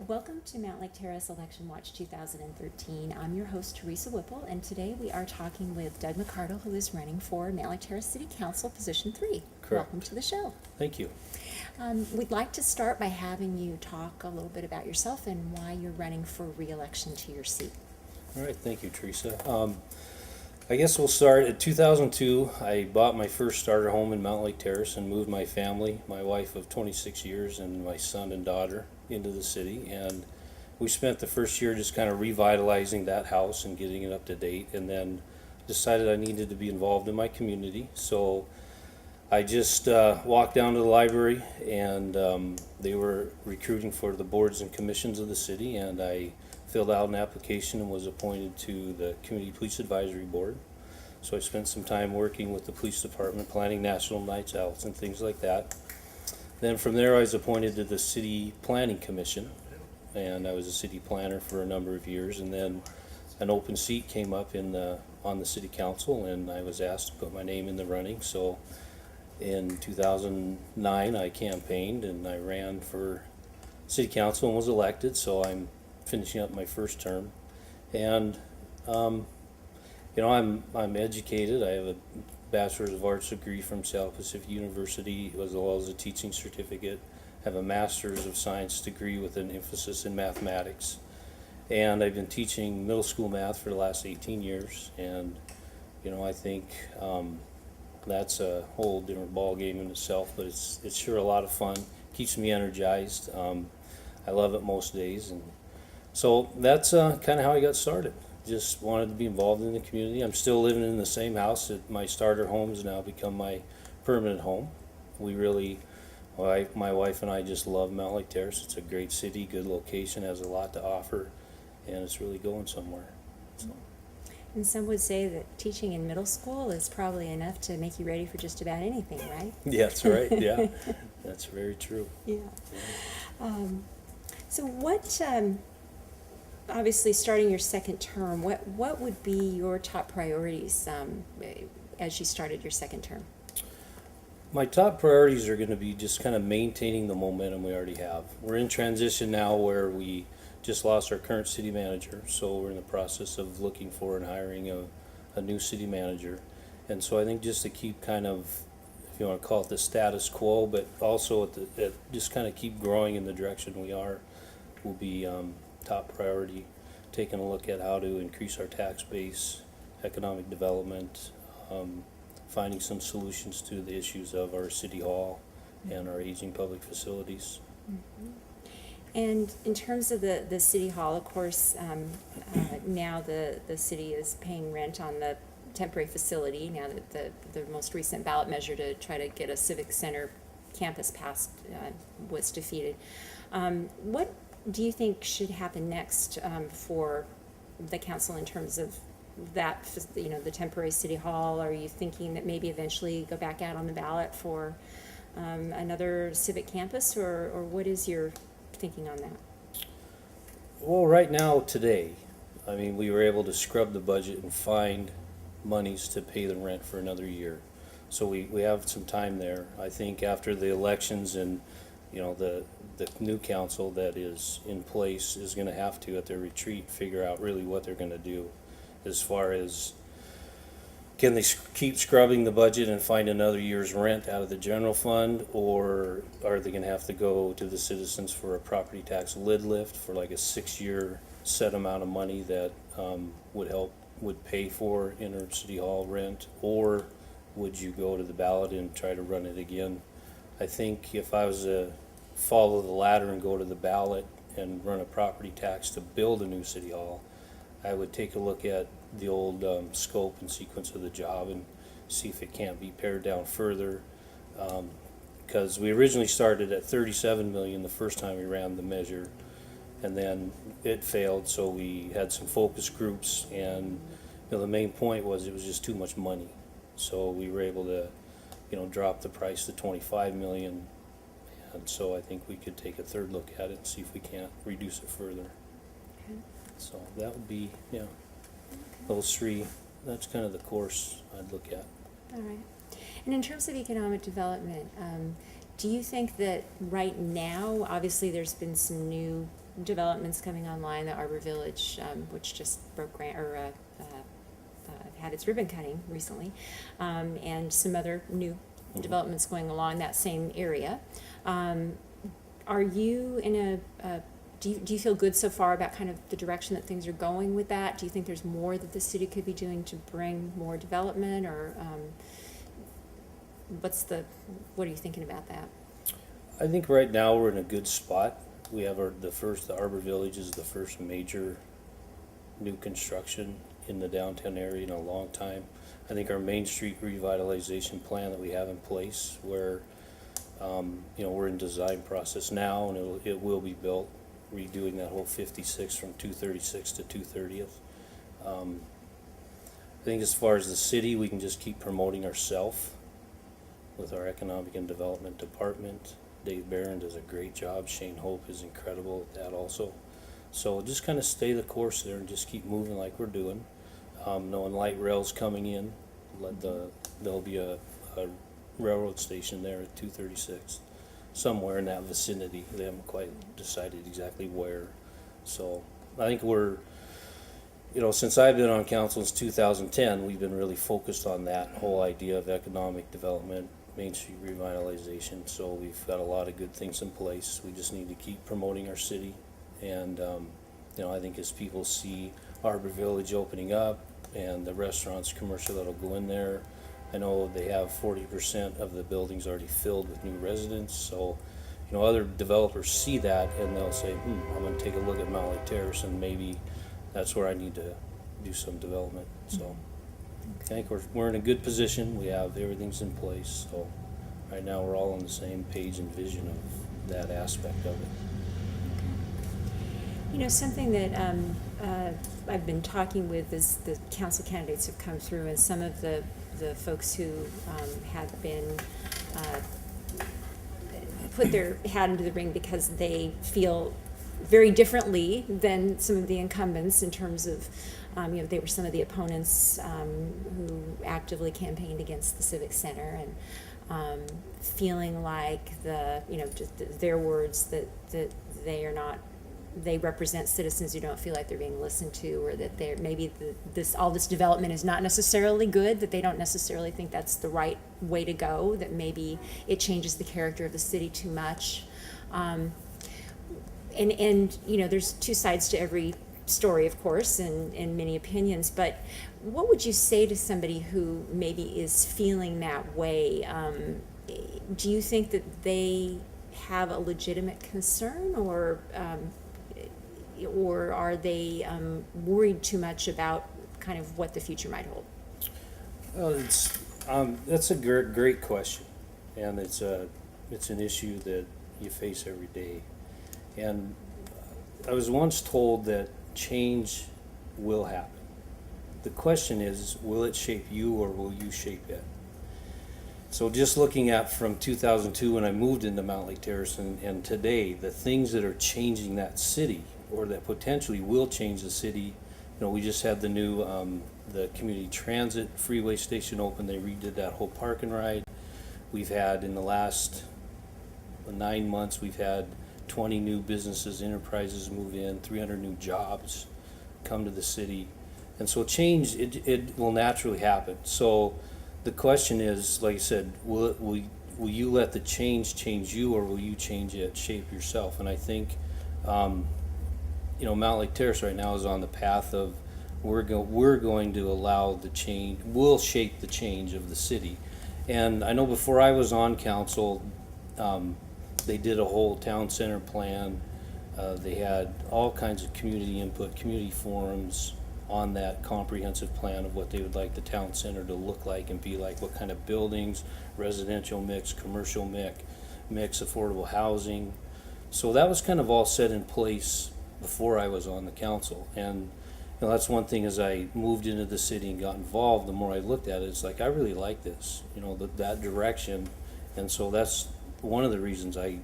Welcome to Mount Lake Terrace Election Watch 2013. I'm your host, Teresa Wippel, and today we are talking with Doug McCardle, who is running for Mount Lake Terrace City Council, Position 3. Correct. Welcome to the show. Thank you. We'd like to start by having you talk a little bit about yourself and why you're running for re-election to your seat. All right, thank you, Teresa. I guess we'll start at 2002. I bought my first starter home in Mount Lake Terrace and moved my family, my wife of 26 years and my son and daughter, into the city. And we spent the first year just kind of revitalizing that house and getting it up to date, and then decided I needed to be involved in my community. So I just walked down to the library, and they were recruiting for the boards and commissions of the city, and I filled out an application and was appointed to the Community Police Advisory Board. So I spent some time working with the police department, planning national nights out and things like that. Then from there I was appointed to the City Planning Commission, and I was a city planner for a number of years, and then an open seat came up on the city council, and I was asked to put my name in the running. So in 2009 I campaigned and I ran for city council and was elected, so I'm finishing up my first term. And I'm educated. I have a Bachelor's of Arts degree from South Pacific University, as well as a teaching certificate. I have a Master's of Science degree with an emphasis in mathematics. And I've been teaching middle school math for the last 18 years. And, I think that's a whole different ball game in itself, but it's sure a lot of fun. Keeps me energized. I love it most days. And so that's kind of how I got started. Just wanted to be involved in the community. I'm still living in the same house. My starter home has now become my permanent home. We really, my wife and I just love Mount Lake Terrace. It's a great city, good location, has a lot to offer, and it's really going somewhere. So. And some would say that teaching in middle school is probably enough to make you ready for just about anything, right? Yeah, that's right. Yeah, that's very true. Yeah. So what, obviously starting your second term, what would be your top priorities as you started your second term? My top priorities are going to be just kind of maintaining the momentum we already have. We're in transition now where we just lost our current city manager, so we're in the process of looking for and hiring a new city manager. And so I think just to keep kind of, if you want to call it the status quo, but also just kind of keep growing in the direction we are, will be top priority. Taking a look at how to increase our tax base, economic development, finding some solutions to the issues of our city hall and our aging public facilities. Mm-hmm. And in terms of the city hall, of course, now the city is paying rent on the temporary facility, now that the most recent ballot measure to try to get a civic center campus passed was defeated. What do you think should happen next for the council in terms of that, the temporary city hall? Are you thinking that maybe eventually go back out on the ballot for another civic campus, or what is your thinking on that? Well, right now, today, we were able to scrub the budget and find monies to pay the rent for another year. So we have some time there. I think after the elections and, the new council that is in place is going to have to, at their retreat, figure out really what they're going to do as far as, can they keep scrubbing the budget and find another year's rent out of the general fund, or are they going to have to go to the citizens for a property tax lid lift for like a 6-year set amount of money that would pay for inner city hall rent, or would you go to the ballot and try to run it again? I think if I was to follow the ladder and go to the ballot and run a property tax to build a new city hall, I would take a look at the old scope and sequence of the job and see if it can't be pared down further, because we originally started at 37 million the first time we ran the measure, and then it failed, so we had some focus groups, and the main point was it was just too much money, so we were able to drop the price to 25 million. And so I think we could take a third look at it and see if we can't reduce it further. Okay. So that would be, those three, that's kind of the course I'd look at. All right. And in terms of economic development, do you think that right now, obviously there's been some new developments coming online, the Arbor Village, which just broke grant, or had its ribbon cutting recently, and some other new developments going along that same area. Are you in do you feel good so far about kind of the direction that things are going with that? Do you think there's more that the city could be doing to bring more development, or what are you thinking about that? I think right now we're in a good spot. We have the Arbor Village is the first major new construction in the downtown area in a long time. I think our Main Street revitalization plan that we have in place, where we're in design process now, and it will be built, redoing that whole 56 from 236 to 230th. I think as far as the city, we can just keep promoting ourselves with our economic and development department. Dave Barron does a great job. Shane Hope is incredible at that also. So just kind of stay the course there and just keep moving like we're doing. Knowing light rail's coming in, there'll be a railroad station there at 236, somewhere in that vicinity. They haven't quite decided exactly where. So I think we're, since I've been on council since 2010, we've been really focused on that whole idea of economic development, Main Street revitalization. So we've got a lot of good things in place. We just need to keep promoting our city. And, I think as people see Arbor Village opening up and the restaurants, commercial that'll go in there, I know they have 40% of the buildings already filled with new residents. So, other developers see that and they'll say, I'm going to take a look at Mount Lake Terrace, and maybe that's where I need to do some development. So I think we're in a good position. We have everything's in place. So right now we're all on the same page and vision of that aspect of it. Something that I've been talking with as the council candidates have come through, and some of the folks who have been put their hat into the ring because they feel very differently than some of the incumbents in terms of, they were some of the opponents who actively campaigned against the Civic Center, and feeling like just their words that they represent citizens who don't feel like they're being listened to, or that they're maybe all this development is not necessarily good, that they don't necessarily think that's the right way to go, that maybe it changes the character of the city too much. And there's two sides to every story, of course, and many opinions, but what would you say to somebody who maybe is feeling that way? Do you think that they have a legitimate concern, or are they worried too much about kind of what the future might hold? Well, that's a great question, and it's an issue that you face every day. And I was once told that change will happen. The question is, will it shape you or will you shape it? So just looking at from 2002 when I moved into Mount Lake Terrace and today, the things that are changing that city, or that potentially will change the city, we just had the new the community transit freeway station open. They redid that whole park and ride. We've had, in the last 9 months, we've had 20 new businesses, enterprises move in, 300 new jobs come to the city. And so change, it will naturally happen. So the question is, like I said, will you let the change you, or will you change it, shape yourself? And I think, Mount Lake Terrace right now is on the path of we're going to allow the change, we'll shape the change of the city. And I know before I was on council, they did a whole town center plan. They had all kinds of community input, community forums on that comprehensive plan of what they would like the town center to look like and be like, what kind of buildings, residential mix, commercial mix, affordable housing. So that was kind of all set in place before I was on the council. And that's one thing, as I moved into the city and got involved, the more I looked at it, it's like, I really like this, that direction. And so that's one of the reasons I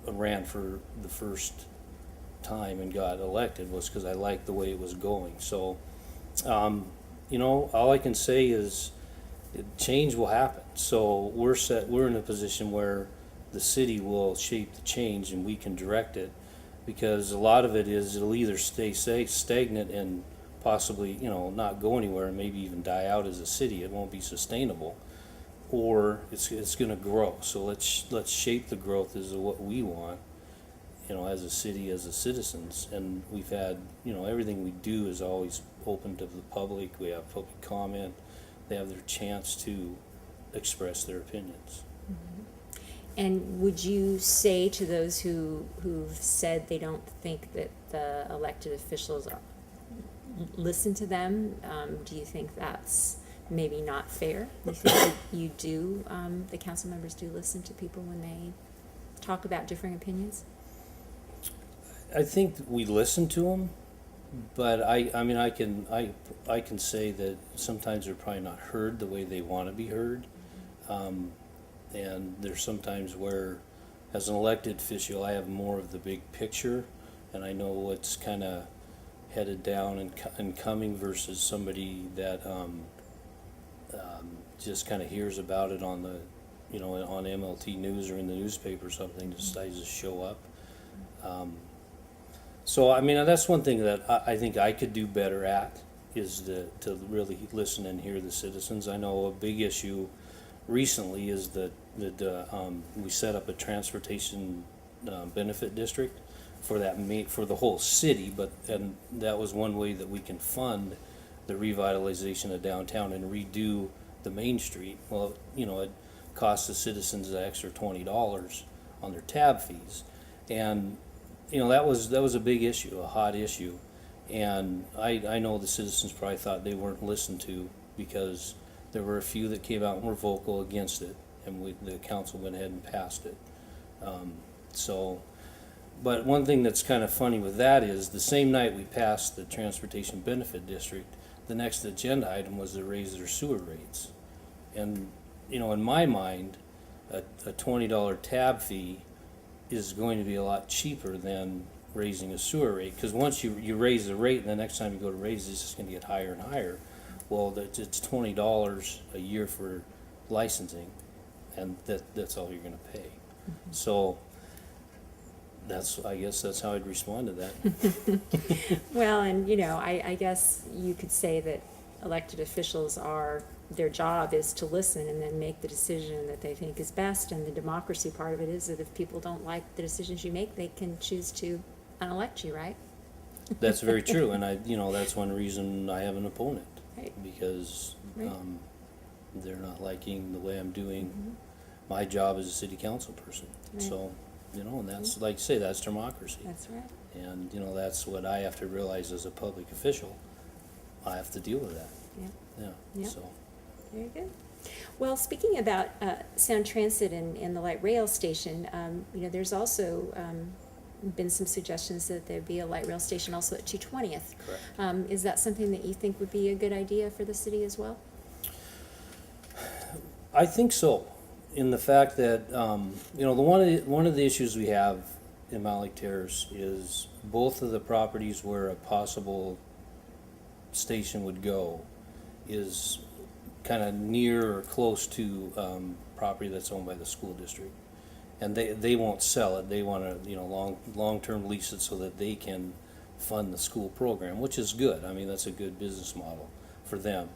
ran for the first time and got elected, was because I liked the way it was going. So, all I can say is change will happen. So we're in a position where the city will shape the change and we can direct it. because a lot of it is it'll either stay stagnant and possibly, you know, not go anywhere and maybe even die out as a city. It won't be sustainable, or it's going to grow. So let's shape the growth as what we want, you know, as a city, as a citizens. And we've had, you know, everything we do is always open to the public. We have public comment. They have their chance to express their opinions. And would you say to those who've said they don't think that the elected officials listen to them, do you think that's maybe not fair? You think that you do, the council members do listen to people when they talk about differing opinions? I think we listen to them, but I mean, I can say that sometimes they're probably not heard the way they want to be heard. And there's sometimes where, as an elected official, I have more of the big picture, and I know what's kind of headed down and coming, versus somebody that just kind of hears about it on the, you know, on MLT News or in the newspaper or something, decides to show up. So I mean, that's one thing that I think I could do better at, is to really listen and hear the citizens. I know a big issue recently is that we set up a transportation benefit district for for the whole city, and that was one way that we can fund the revitalization of downtown and redo the main street. Well, you know, it costs the citizens an extra $20 on their tab fees, and you know, that was a big issue, a hot issue, and I know the citizens probably thought they weren't listened to, because there were a few that came out and were vocal against it, and the council went ahead and passed it. But one thing that's kind of funny with that is, the same night we passed the transportation benefit district, the next agenda item was to raise their sewer rates. And, you know, in my mind, a $20 tab fee is going to be a lot cheaper than raising a sewer rate, because once you raise the rate, and the next time you go to raise it, it's just going to get higher and higher. Well, it's $20 a year for licensing, and that's all you're going to pay. So I guess that's how I'd respond to that. Well, and you know, I guess you could say that elected officials their job is to listen and then make the decision that they think is best, and the democracy part of it is that if people don't like the decisions you make, they can choose to unelect you, right? That's very true, and that's one reason I have an opponent. Right. Because Right. They're not liking the way I'm doing my job as a city council person. Right. So, you know, and that's, like you say, that's democracy. That's right. And, you know, that's what I have to realize as a public official. I have to deal with that. Yeah. Yeah, Yeah. so. Very good. Well, speaking about Sound Transit and the light rail station, you know, there's also been some suggestions that there be a light rail station also at 220th. Correct. Is that something that you think would be a good idea for the city as well? I think so, in the fact that, you know, one of the issues we have in Mount Lake Terrace is both of the properties where a possible station would go is kind of near or close to property that's owned by the school district, and they won't sell it. They want to, you know, long-term lease it so that they can fund the school program, which is good. I mean, that's a good business model for them.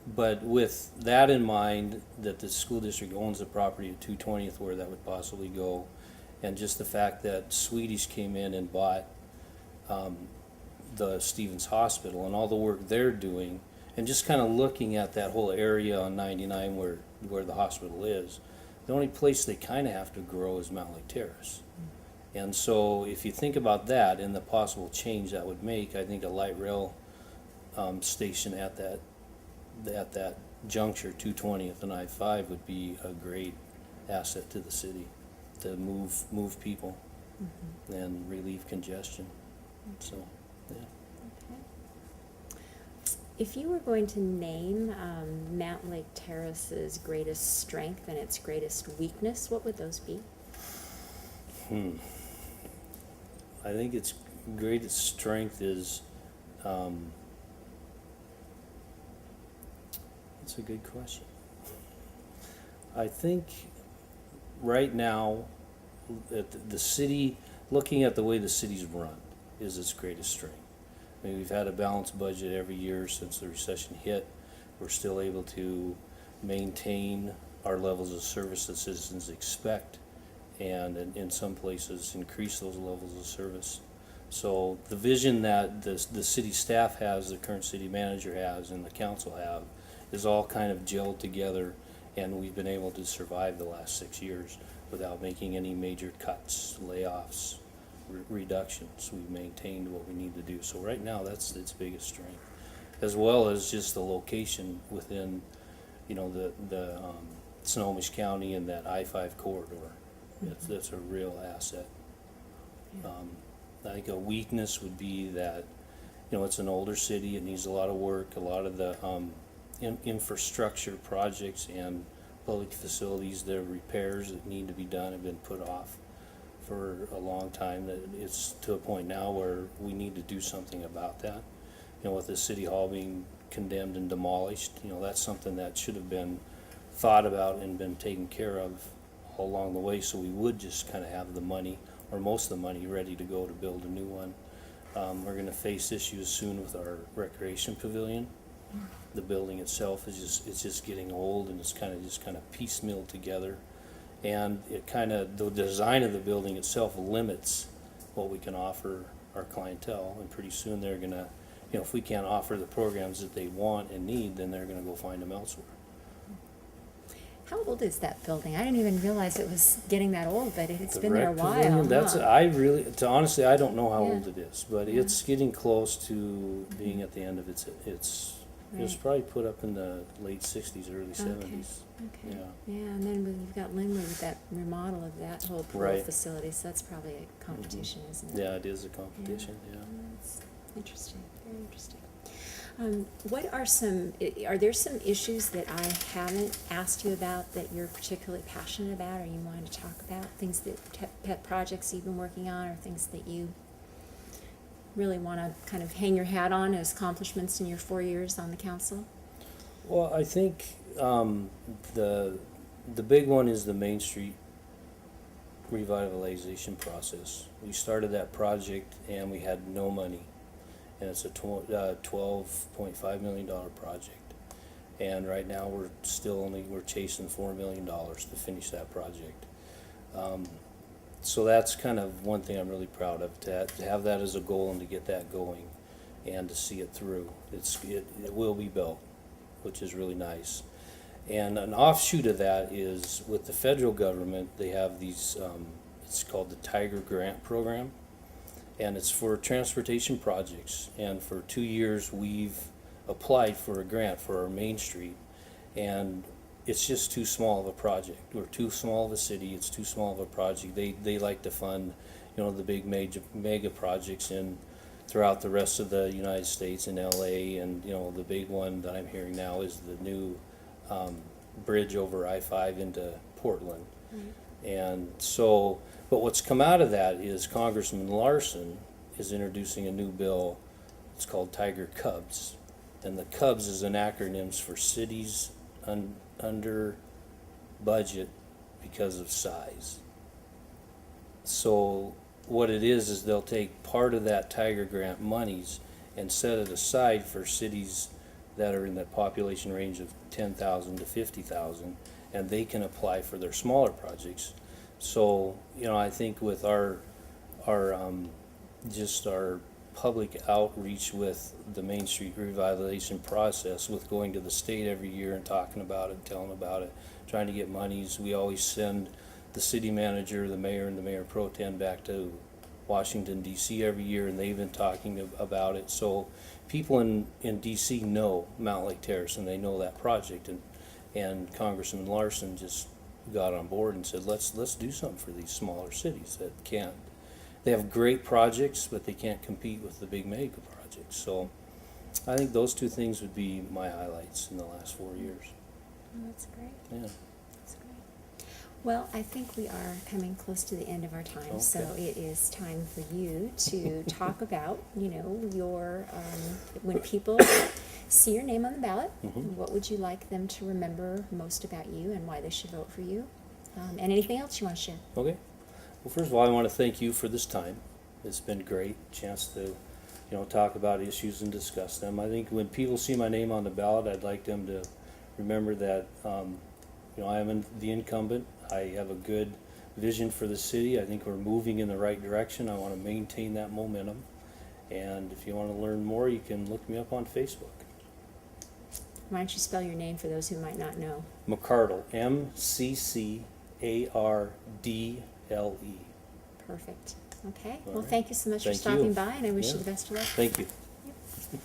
But with that in mind, that the school district owns the property at 220th where that would possibly go, and just the fact that Swedish came in and bought the Stevens Hospital and all the work they're doing, and just kind of looking at that whole area on 99 where the hospital is, the only place they kind of have to grow is Mount Lake Terrace. And so if you think about that and the possible change that would make, I think a light rail station at that juncture, 220th and I-5, would be a great asset to the city to move people and relieve congestion. So, yeah. Okay. If you were going to name Mount Lake Terrace's greatest strength and its greatest weakness, what would those be? I think its greatest strength is, that's a good question. I think right now, the city looking at the way the city's run is its greatest strength. I mean, we've had a balanced budget every year since the recession hit. We're still able to maintain our levels of service that citizens expect, and in some places increase those levels of service. So the vision that the city staff has, the current city manager has, and the council have, is all kind of gelled together, and we've been able to survive the last 6 years without making any major cuts, layoffs, reductions. We've maintained what we need to do. So right now, that's its biggest strength, as well as just the location within, the Snohomish County and that I-5 corridor. That's a real asset. I think a weakness would be that, it's an older city. It needs a lot of work. A lot of the infrastructure projects and public facilities, the repairs that need to be done have been put off for a long time. That it's to a point now where we need to do something about that. With the city hall being condemned and demolished, that's something that should have been thought about and been taken care of all along the way, so we would just kind of have the money, or most of the money, ready to go to build a new one. We're going to face issues soon with our recreation pavilion. The building itself is just getting old, and it's kind of piecemeal together, and the design of the building itself limits what we can offer our clientele. And pretty soon they're gonna, if we can't offer the programs that they want and need, then they're gonna go find them elsewhere. How old is that building? I didn't even realize it was getting that old, but it's The been there a rec while. pavilion, Huh? honestly, I don't know how Yeah. old it is, but Yeah. it's getting close to being at the end of it was Right. probably put up in the late 60s, early 70s. Okay. Yeah. Yeah, and then we've got Linwood with that remodel of that whole pool Right. facility, so that's probably a competition, isn't it? Yeah, it is a competition, yeah. That's interesting, very interesting. Are there some issues that I haven't asked you about that you're particularly passionate about, or you wanted to talk about? Things pet projects you've been working on, or things that you really want to kind of hang your hat on as accomplishments in your 4 years on the council? Well, I think the big one is the Main Street revitalization process. We started that project and we had no money, and it's a $12.5 million project. And right now we're chasing $4 million to finish that project. So that's kind of one thing I'm really proud of, to have that as a goal and to get that going and to see it through. It will be built, which is really nice. And an offshoot of that is with the federal government, they have these, it's called the Tiger Grant Program, and it's for transportation projects. And for 2 years, we've applied for a grant for our Main Street, and it's just too small of a project. We're too small of a city. It's too small of a project. They like to fund, the big mega projects throughout the rest of the United States, in LA, and the big one that I'm hearing now is the new bridge over I-5 into Portland. Mm-hmm. And so, but what's come out of that is Congressman Larson is introducing a new bill. It's called Tiger Cubs, and the Cubs is an acronym for cities under budget because of size. So what it is they'll take part of that Tiger Grant monies and set it aside for cities that are in that population range of 10,000 to 50,000, and they can apply for their smaller projects. So, I think with our public outreach with the Main Street revitalization process, with going to the state every year and talking about it, telling about it, trying to get monies, we always send the city manager, the mayor, and the mayor pro tem back to Washington, D.C. every year, and they've been talking about it. So people in D.C. know Mount Lake Terrace, and they know that project, and Congressman Larson just got on board and said, let's do something for these smaller cities that can't. They have great projects, but they can't compete with the big mega projects. So I think those two things would be my highlights in the last 4 years. Oh, that's great. Yeah. That's great. Well, I think we are coming close to the end of our time, so it is time for you to talk about, your, when people see your name on the ballot, what would you like them to remember most about you and why they should vote for you? And anything else you want to share? Okay. Well, first of all, I want to thank you for this time. It's been great, chance to, talk about issues and discuss them. I think when people see my name on the ballot, I'd like them to remember that, I am the incumbent. I have a good vision for the city. I think we're moving in the right direction. I want to maintain that momentum. And if you want to learn more, you can look me up on Facebook. Why don't you spell your name for those who might not know? McCardle, McCardle. Perfect. Okay. All Well, right. thank you so much Thank for stopping you. by, and I wish Yeah. you the best of luck. Thank you. Yep.